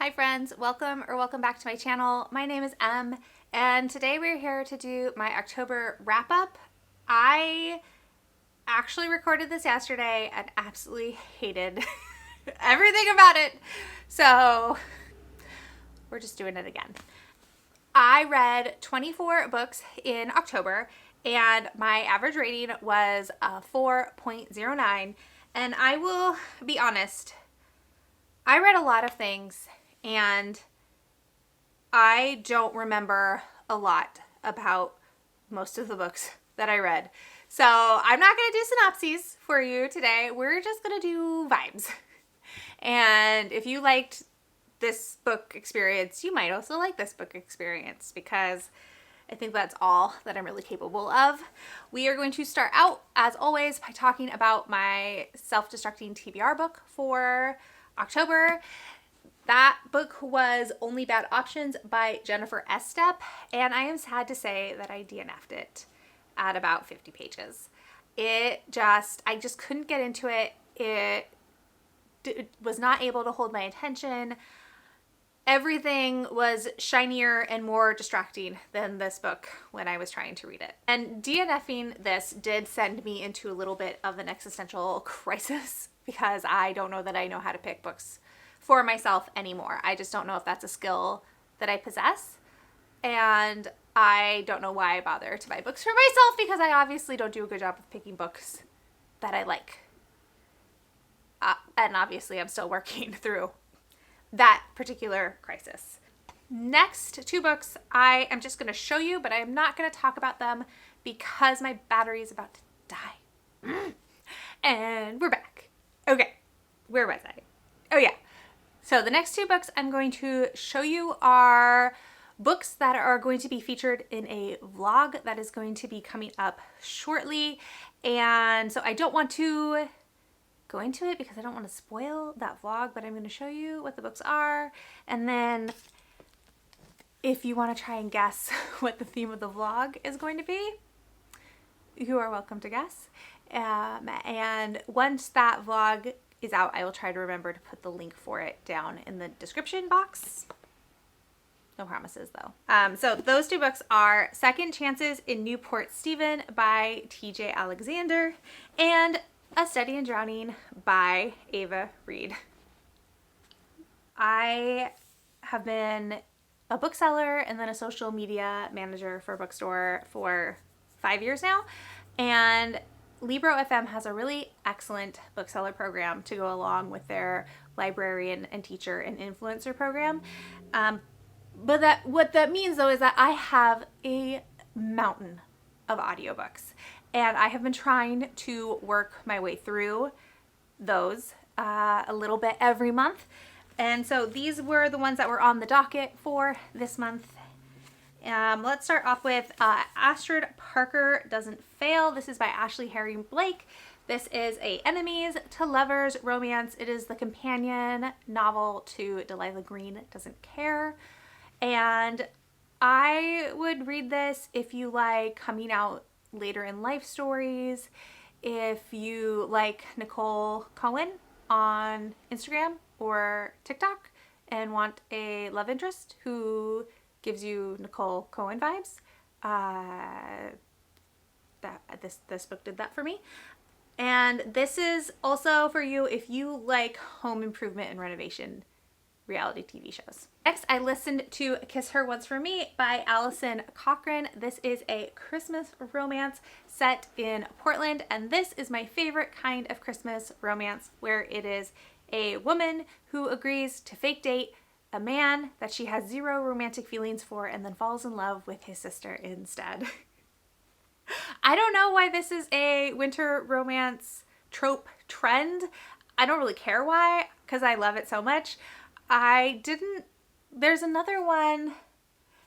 Hi friends, welcome back to my channel. My name is Em, and today we're here to do my October wrap up. I actually recorded this yesterday and absolutely hated everything about it, so we're just doing it again. I read 24 books in October and my average rating was a 4.09, and I will be honest, I read a lot of things and I don't remember a lot about most of the books that I read. So I'm not going to do synopses for you today. We're just going to do vibes. And if you liked this book experience, you might also like this book experience because I think that's all that I'm really capable of. We are going to start out, as always, by talking about my self-destructing TBR book for October. That book was Only Bad Options by Jennifer Estep, and I am sad to say that I DNF'd it at about 50 pages. I just couldn't get into it. It was not able to hold my attention. Everything was shinier and more distracting than this book when I was trying to read it. And DNFing this did send me into a little bit of an existential crisis because I don't know that I know how to pick books for myself anymore. I just don't know if that's a skill that I possess, and I don't know why I bother to buy books for myself because I obviously don't do a good job of picking books that I like. And obviously I'm still working through that particular crisis. Next two books I am just going to show you, but I am not going to talk about them because my battery is about to die. And we're back. Okay, where was I? Oh yeah. So the next two books I'm going to show you are books that are going to be featured in a vlog that is going to be coming up shortly. And so I don't want to go into it because I don't want to spoil that vlog, but I'm going to show you what the books are. And then if you want to try and guess what the theme of the vlog is going to be, you are welcome to guess. And once that vlog is out, I will try to remember to put the link for it down in the description box. No promises though. So those two books are Second Chances in Newport Stephen by TJ Alexander and A Study in Drowning by Ava Reed. I have been a bookseller and then a social media manager for a bookstore for 5 years now, and Libro FM has a really excellent bookseller program to go along with their librarian and teacher and influencer program. But what that means though is that I have a mountain of audiobooks, and I have been trying to work my way through those a little bit every month. And so these were the ones that were on the docket for this month. Let's start off with Astrid Parker Doesn't Fail. This is by Ashley Herring Blake. This is a enemies to lovers romance. It is the companion novel to Delilah Green Doesn't Care. And I would read this if you like coming out later in life stories, if you like Nicole Cohen on Instagram or TikTok and want a love interest who gives you Nicole Cohen vibes. This book did that for me. And this is also for you if you like home improvement and renovation reality TV shows. Next, I listened to Kiss Her Once For Me by Allison Cochran. This is a Christmas romance set in Portland, and this is my favorite kind of Christmas romance, where it is a woman who agrees to fake date a man that she has zero romantic feelings for and then falls in love with his sister instead. I don't know why this is a winter romance trope trend. I don't really care why, because I love it so much. There's another one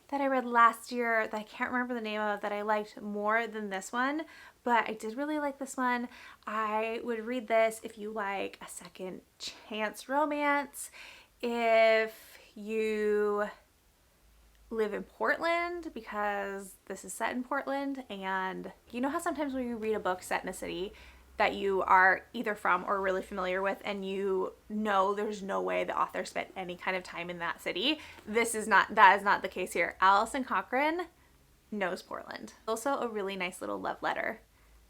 that I read last year that I can't remember the name of that I liked more than this one, but I did really like this one. I would read this if you like a second chance romance, if you live in Portland, because this is set in Portland, and you know how sometimes when you read a book set in a city, that you are either from or really familiar with, and you know there's no way the author spent any kind of time in that city. That is not the case here. Alison Cochrane knows Portland. Also a really nice little love letter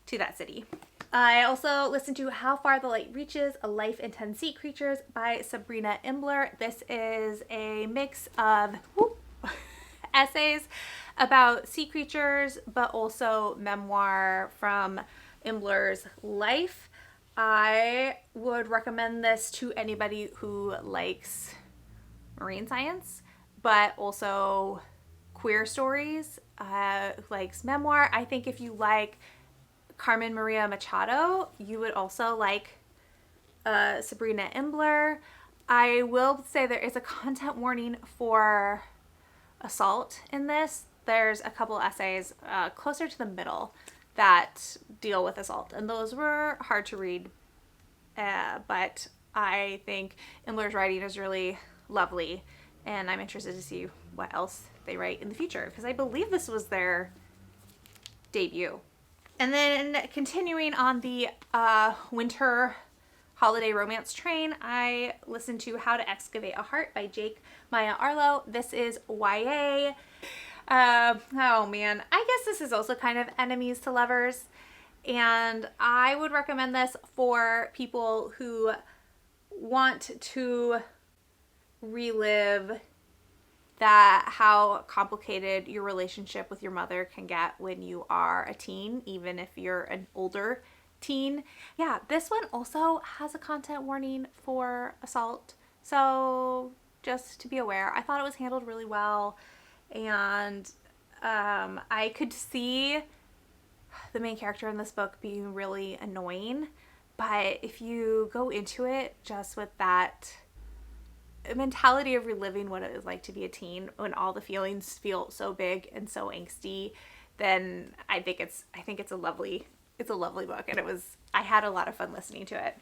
to that city. I also listened to How Far the Light Reaches, A Life in 10 Sea Creatures by Sabrina Imbler. This is a mix of essays about sea creatures, but also memoir from Imbler's life. I would recommend this to anybody who likes marine science, but also queer stories, who likes memoir. I think if you like Carmen Maria Machado, you would also like Sabrina Imbler. I will say there is a content warning for assault in this. There's a couple essays closer to the middle that deal with assault, and those were hard to read, but I think Imbler's writing is really lovely, and I'm interested to see what else they write in the future, because I believe this was their debut. And then continuing on the winter holiday romance train, I listened to How to Excavate a Heart by Jake Maya Arlo. This is YA. Oh man, I guess this is also kind of enemies to lovers, and I would recommend this for people who want to relive how complicated your relationship with your mother can get when you are a teen, even if you're an older teen. Yeah, this one also has a content warning for assault, so just to be aware. I thought it was handled really well, and I could see the main character in this book being really annoying, but if you go into it just with that mentality of reliving what it was like to be a teen when all the feelings feel so big and so angsty, then I think it's a lovely book, and I had a lot of fun listening to it.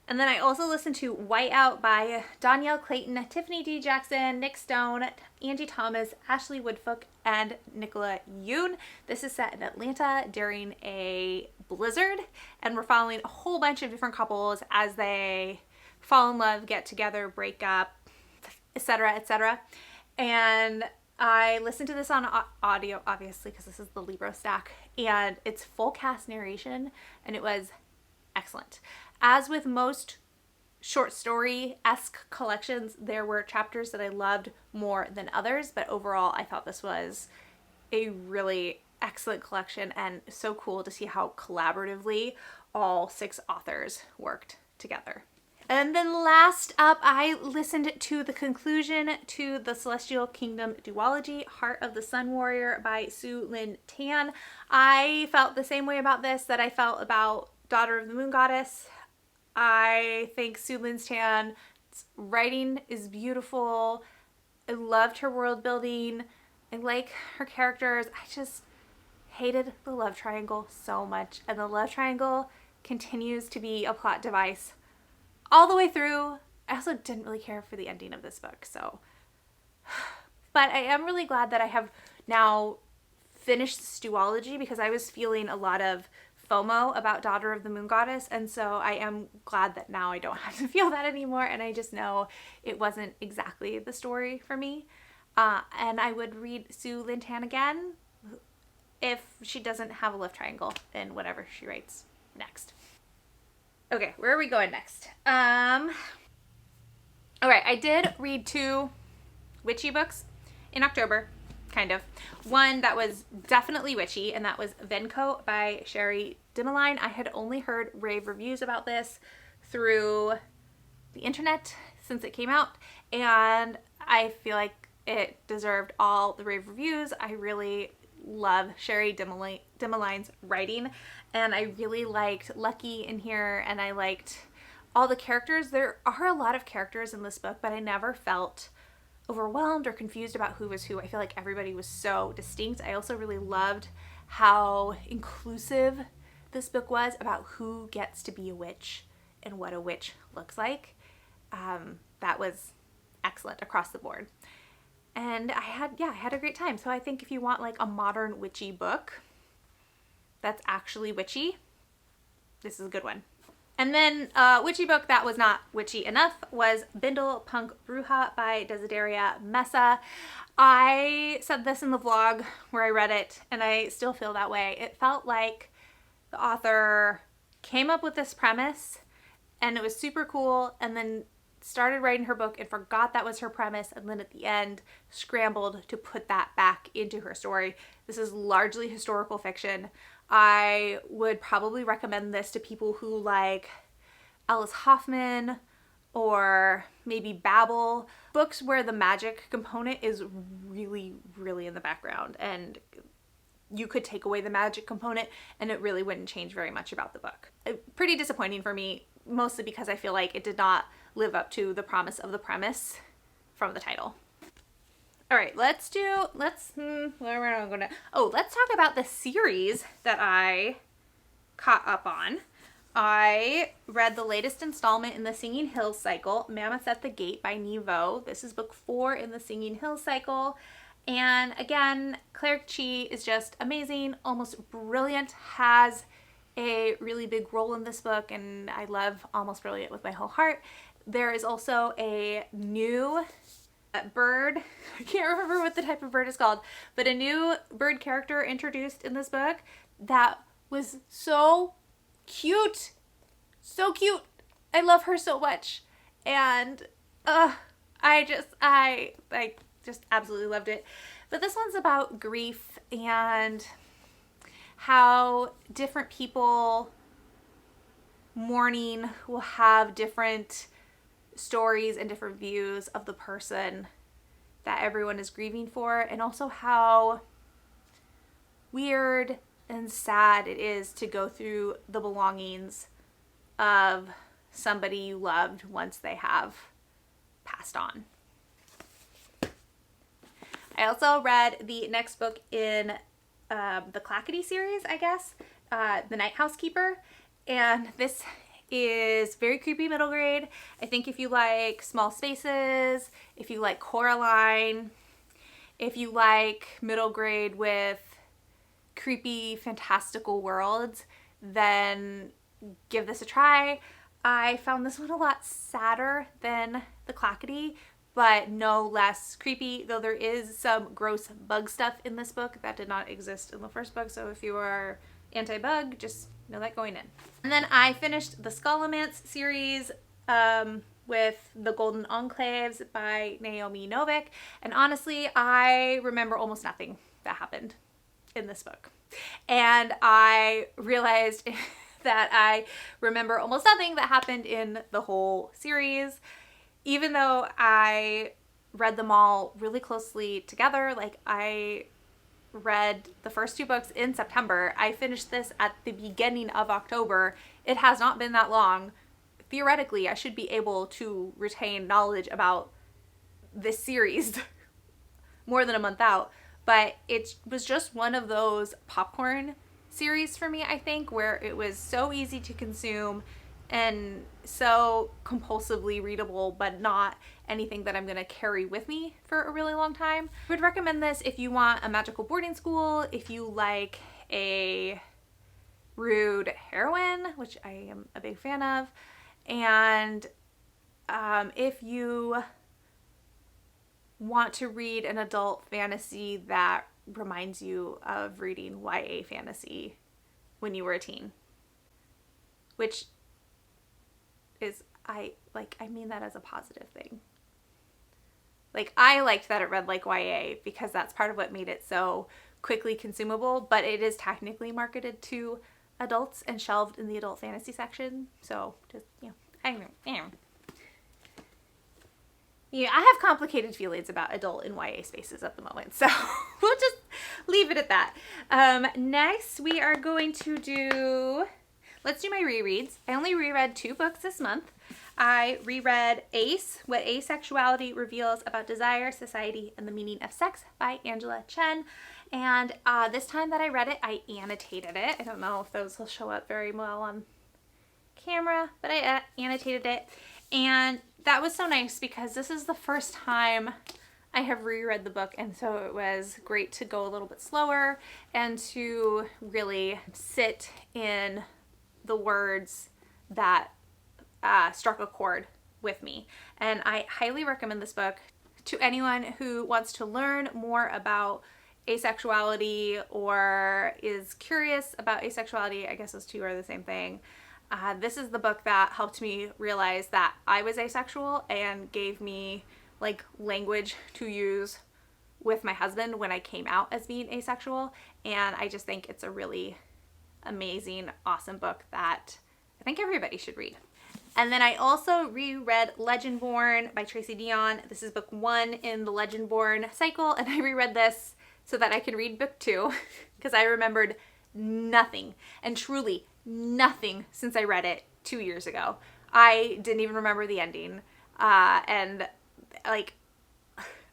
And then I also listened to Whiteout by Danielle Clayton, Tiffany D. Jackson, Nick Stone, Angie Thomas, Ashley Woodfolk, and Nicola Yoon. This is set in Atlanta during a blizzard, and we're following a whole bunch of different couples as they fall in love, get together, break up, etc., etc. And I listened to this on audio, obviously, because this is the Libro stack, and it's full cast narration, and it was excellent. As with most short story-esque collections, there were chapters that I loved more than others, but overall I thought this was a really excellent collection, and so cool to see how collaboratively all 6 authors worked together. And then last up, I listened to the conclusion to the Celestial Kingdom duology, Heart of the Sun Warrior by Sue Lynn Tan. I felt the same way about this that I felt about Daughter of the Moon Goddess. I think Sue Lynn Tan's writing is beautiful. I loved her world building. I like her characters. I just hated the love triangle so much. And the love triangle continues to be a plot device all the way through. I also didn't really care for the ending of this book, so. But I am really glad that I have now finished this duology, because I was feeling a lot of FOMO about Daughter of the Moon Goddess, and so I am glad that now I don't have to feel that anymore, and I just know it wasn't exactly the story for me. And I would read Sue Lynn Tan again if she doesn't have a love triangle in whatever she writes next. Okay, where are we going next? Alright, I did read 2 witchy books in October, kind of. One that was definitely witchy, and that was Venco by Sherry Dimmeline. I had only heard rave reviews about this through the internet since it came out, and I feel like it deserved all the rave reviews. I really love Sherry Dimmeline's writing, and I really liked Lucky in here, and I liked all the characters. There are a lot of characters in this book, but I never felt overwhelmed or confused about who was who. I feel like everybody was so distinct. I also really loved how inclusive this book was about who gets to be a witch and what a witch looks like. That was excellent across the board. And I had a great time. So I think if you want like a modern witchy book that's actually witchy, this is a good one. And then witchy book that was not witchy enough was Bindle Punk Ruha by Desideria Messa. I said this in the vlog where I read it, and I still feel that way. It felt like the author came up with this premise and it was super cool, and then started writing her book and forgot that was her premise, and then at the end scrambled to put that back into her story. This is largely historical fiction. I would probably recommend this to people who like Alice Hoffman or maybe Babel, books where the magic component is really, really in the background, and you could take away the magic component and it really wouldn't change very much about the book. Pretty disappointing for me, mostly because I feel like it did not live up to the promise of the premise from the title. All right, let's talk about the series that I caught up on. I read the latest installment in the Singing Hills cycle, Mammoth at the Gate by Nevo. This is book 4 in the Singing Hills cycle. And again, Cleric Chi is just amazing, almost brilliant, has a really big role in this book, and I love Almost Brilliant with my whole heart. There is also a new bird, I can't remember what the type of bird is called, but a new bird character introduced in this book that was so cute. So cute. I love her so much. And I just absolutely loved it. But this one's about grief and how different people mourning will have different stories and different views of the person that everyone is grieving for, and also how weird and sad it is to go through the belongings of somebody you loved once they have passed on. I also read the next book in the Clackety series, I guess, The Night Housekeeper, and this is very creepy middle grade. I think if you like Small Spaces, if you like Coraline, if you like middle grade with creepy fantastical worlds, then give this a try. I found this one a lot sadder than the Clackety, but no less creepy, though there is some gross bug stuff in this book that did not exist in the first book, so if you are anti-bug, just know that going in. And then I finished the Skullomance series with the Golden Enclaves by Naomi Novik, and honestly, I remember almost nothing that happened in this book. And I realized that I remember almost nothing that happened in the whole series. Even though I read them all really closely together, like I read the first 2 books in September. I finished this at the beginning of October. It has not been that long. Theoretically, I should be able to retain knowledge about this series more than a month out, but it was just one of those popcorn series for me, I think, where it was so easy to consume and so compulsively readable, but not anything that I'm going to carry with me for a really long time. I would recommend this if you want a magical boarding school, if you like a rude heroine, which I am a big fan of, and if you want to read an adult fantasy that reminds you of reading YA fantasy when you were a teen, which is, I mean that as a positive thing. Like, I liked that it read like YA because that's part of what made it so quickly consumable, but it is technically marketed to adults and shelved in the adult fantasy section. So just, you know, I have complicated feelings about adult and YA spaces at the moment, so we'll just leave it at that. Next, we are going to let's do my rereads. I only reread 2 books this month. I reread Ace, What Asexuality Reveals About Desire, Society, and the Meaning of Sex by Angela Chen. And this time that I read it, I annotated it. I don't know if those will show up very well on camera, but I annotated it. And that was so nice because this is the first time I have reread the book, and so it was great to go a little bit slower and to really sit in the words that struck a chord with me. And I highly recommend this book to anyone who wants to learn more about asexuality or is curious about asexuality. I guess those two are the same thing. This is the book that helped me realize that I was asexual and gave me like language to use with my husband when I came out as being asexual. And I just think it's a really amazing, awesome book that I think everybody should read. And then I also reread Legendborn by Tracy Deonn. This is book 1 in the Legendborn cycle, and I reread this so that I could read book 2 because I remembered nothing, and truly nothing, since I read it 2 years ago. I didn't even remember the ending, and like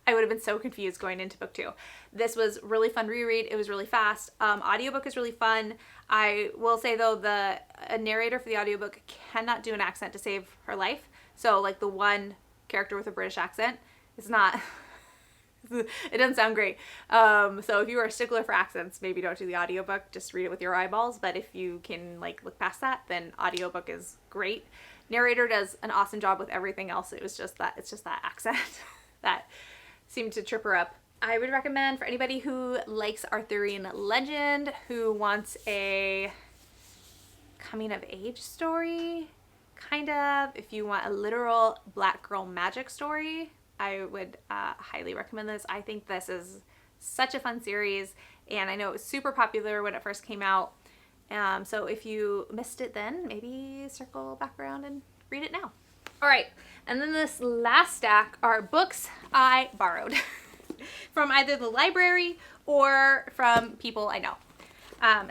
I would have been so confused going into book 2. This was really fun to reread. It was really fast. Audiobook is really fun. I will say though, the narrator for the audiobook cannot do an accent to save her life. So like the one character with a British accent is not, it doesn't sound great. So if you are a stickler for accents, maybe don't do the audiobook, just read it with your eyeballs. But if you can like look past that, then audiobook is great. Narrator does an awesome job with everything else. It's just that accent that seemed to trip her up. I would recommend for anybody who likes Arthurian legend, who wants a coming of age story, kind of, if you want a literal black girl magic story, I would highly recommend this. I think this is such a fun series, and I know it was super popular when it first came out. So if you missed it then, maybe circle back around and read it now. All right, and then this last stack are books I borrowed from either the library or from people I know.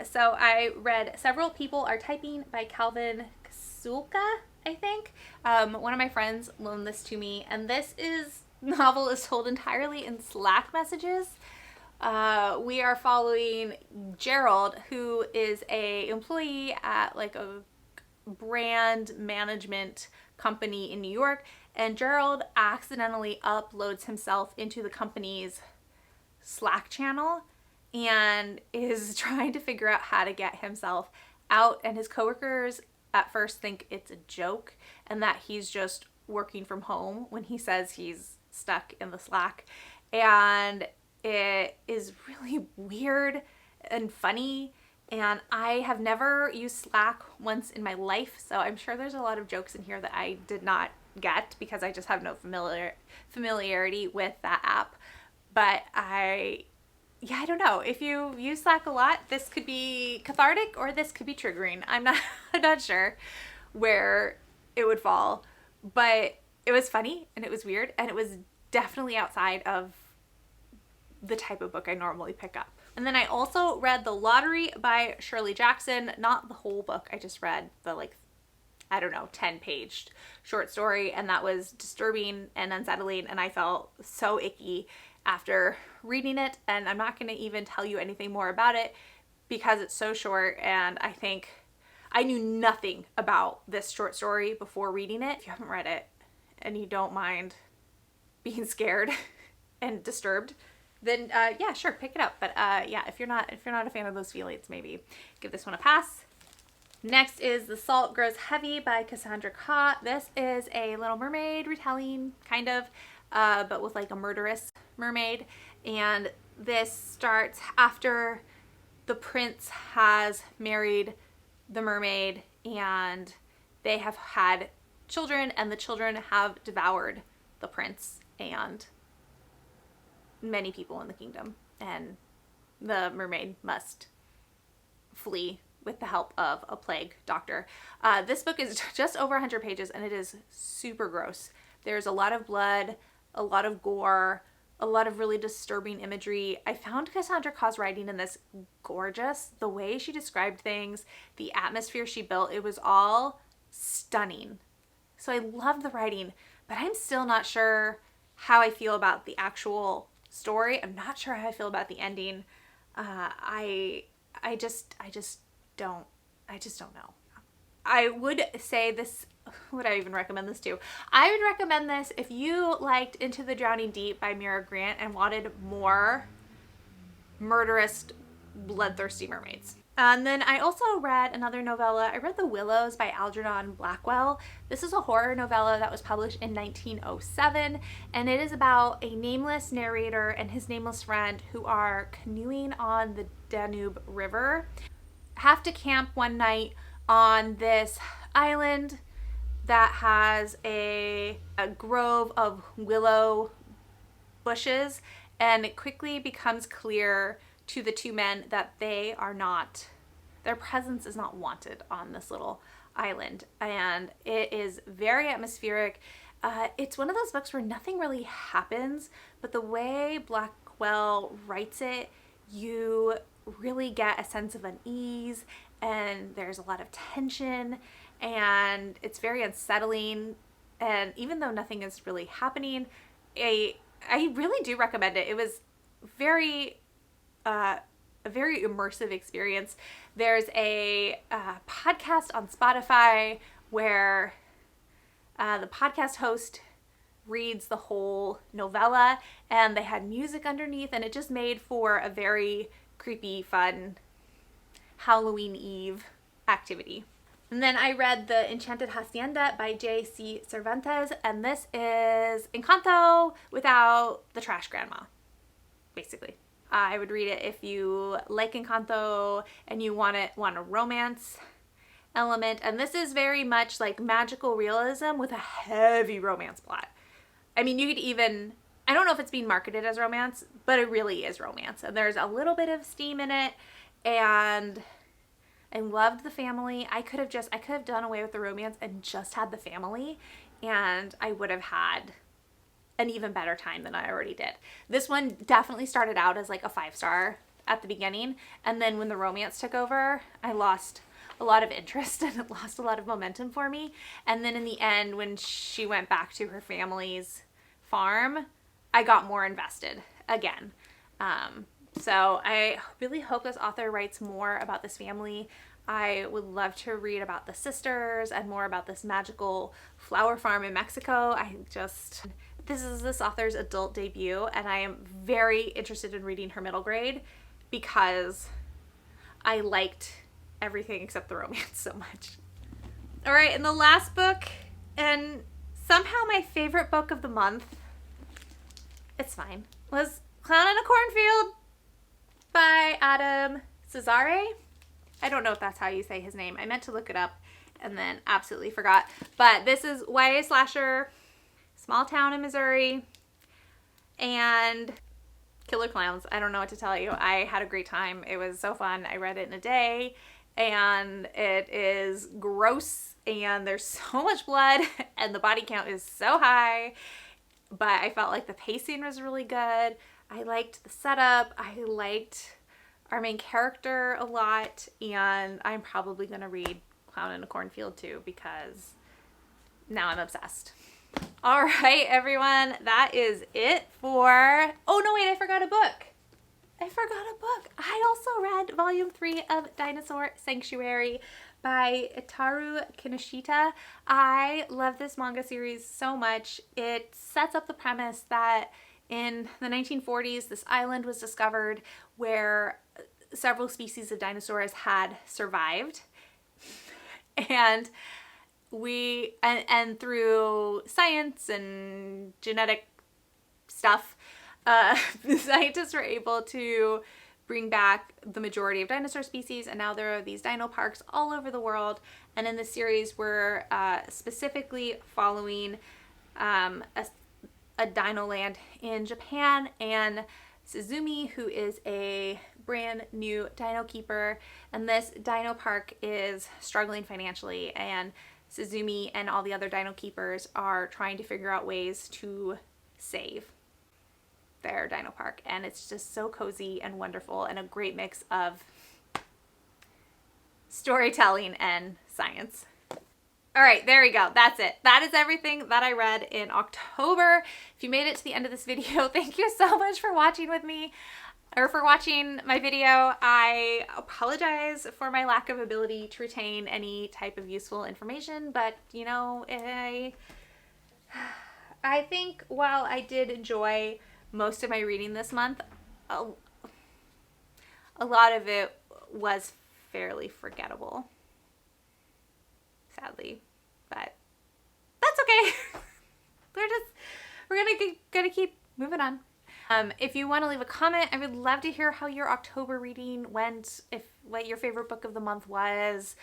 So I read several People Are Typing by Calvin Kasulka, I think. One of my friends loaned this to me, and this novel is told entirely in Slack messages. We are following Gerald, who is a employee at like a brand management company in New York, and Gerald accidentally uploads himself into the company's Slack channel and is trying to figure out how to get himself out, and his coworkers at first think it's a joke and that he's just working from home when he says he's stuck in the Slack. And it is really weird and funny, and I have never used Slack once in my life, so I'm sure there's a lot of jokes in here that I did not get because I just have no familiarity with that app. But I don't know. If you use Slack a lot, this could be cathartic or this could be triggering. I'm not sure where it would fall, but it was funny and it was weird, and it was definitely outside of the type of book I normally pick up. And then I also read The Lottery by Shirley Jackson. Not the whole book. I just read the 10-page short story, and that was disturbing and unsettling, and I felt so icky after reading it. And I'm not going to even tell you anything more about it because it's so short, and I think I knew nothing about this short story before reading it. If you haven't read it and you don't mind being scared and disturbed, then yeah, sure, pick it up. But yeah, if you're not a fan of those feelings, maybe give this one a pass. Next is The Salt Grows Heavy by Cassandra Khaw. This is a Little Mermaid retelling, kind of, but with like a murderous mermaid. And this starts after the prince has married the mermaid, and they have had children, and the children have devoured the prince and many people in the kingdom, and the mermaid must flee with the help of a plague doctor. This book is just over 100 pages, and it is super gross. There's a lot of blood, a lot of gore, a lot of really disturbing imagery. I found Cassandra Khaw's writing in this gorgeous. The way she described things, the atmosphere she built, it was all stunning. So I loved the writing, but I'm still not sure how I feel about the actual story. I'm not sure how I feel about the ending. I just don't know. I would say this, would I even recommend this to? I would recommend this if you liked Into the Drowning Deep by Mira Grant and wanted more murderous, bloodthirsty mermaids. And then I also read another novella. I read The Willows by Algernon Blackwell. This is a horror novella that was published in 1907, and it is about a nameless narrator and his nameless friend who are canoeing on the Danube River. Have to camp one night on this island that has a grove of willow bushes, and it quickly becomes clear to the two men that their presence is not wanted on this little island. And it is very atmospheric. It's one of those books where nothing really happens, but the way Blackwell writes it, you really get a sense of unease, and there's a lot of tension, and it's very unsettling. And even though nothing is really happening, I really do recommend it. It was a very immersive experience. There's a podcast on Spotify where the podcast host reads the whole novella, and they had music underneath, and it just made for a very creepy, fun Halloween Eve activity. And then I read The Enchanted Henda by J.C. Cervantes, and this is Encanto without the trash grandma, basically. I would read it if you like Encanto and you want a romance element. And this is very much like magical realism with a heavy romance plot. I mean, you could even, I don't know if it's being marketed as romance, but it really is romance. And there's a little bit of steam in it, and I loved the family. I could have done away with the romance and just had the family, and I would have had an even better time than I already did. This one definitely started out as like a 5-star at the beginning, and then when the romance took over, I lost a lot of interest and it lost a lot of momentum for me. And then in the end, when she went back to her family's farm, I got more invested again. So I really hope this author writes more about this family. I would love to read about the sisters and more about this magical flower farm in Mexico. This is this author's adult debut, and I am very interested in reading her middle grade because I liked everything except the romance so much. All right, and the last book, and somehow my favorite book of the month, it's fine, was Clown in a Cornfield by Adam Cesare. I don't know if that's how you say his name. I meant to look it up and then absolutely forgot. But this is YA slasher, small town in Missouri, and killer clowns. I don't know what to tell you. I had a great time. It was so fun. I read it in a day, and it is gross, and there's so much blood, and the body count is so high, but I felt like the pacing was really good. I liked the setup. I liked our main character a lot, and I'm probably going to read Clown in a Cornfield too because now I'm obsessed. All right, everyone, that is it for... Oh, no, wait, I forgot a book. I also read Volume 3 of Dinosaur Sanctuary by Itaru Kinoshita. I love this manga series so much. It sets up the premise that in the 1940s, this island was discovered where several species of dinosaurs had survived. And through science and genetic stuff, the scientists were able to bring back the majority of dinosaur species, and now there are these dino parks all over the world. And in this series, we're specifically following a dino land in Japan, and Suzumi, who is a brand new dino keeper, and this dino park is struggling financially, and Suzumi and all the other dino keepers are trying to figure out ways to save their dino park. And it's just so cozy and wonderful and a great mix of storytelling and science. All right, there we go. That's it. That is everything that I read in October. If you made it to the end of this video, thank you so much for watching with me, or for watching my video. I apologize for my lack of ability to retain any type of useful information, but you know, I think while I did enjoy most of my reading this month, a lot of it was fairly forgettable. Sadly. But that's okay. We're gonna keep moving on. If you want to leave a comment, I would love to hear how your October reading went, what your favorite book of the month was,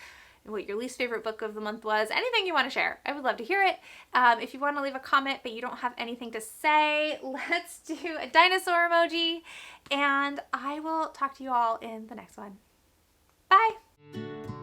what your least favorite book of the month was, anything you want to share. I would love to hear it. If you want to leave a comment but you don't have anything to say, let's do a dinosaur emoji, and I will talk to you all in the next one. Bye!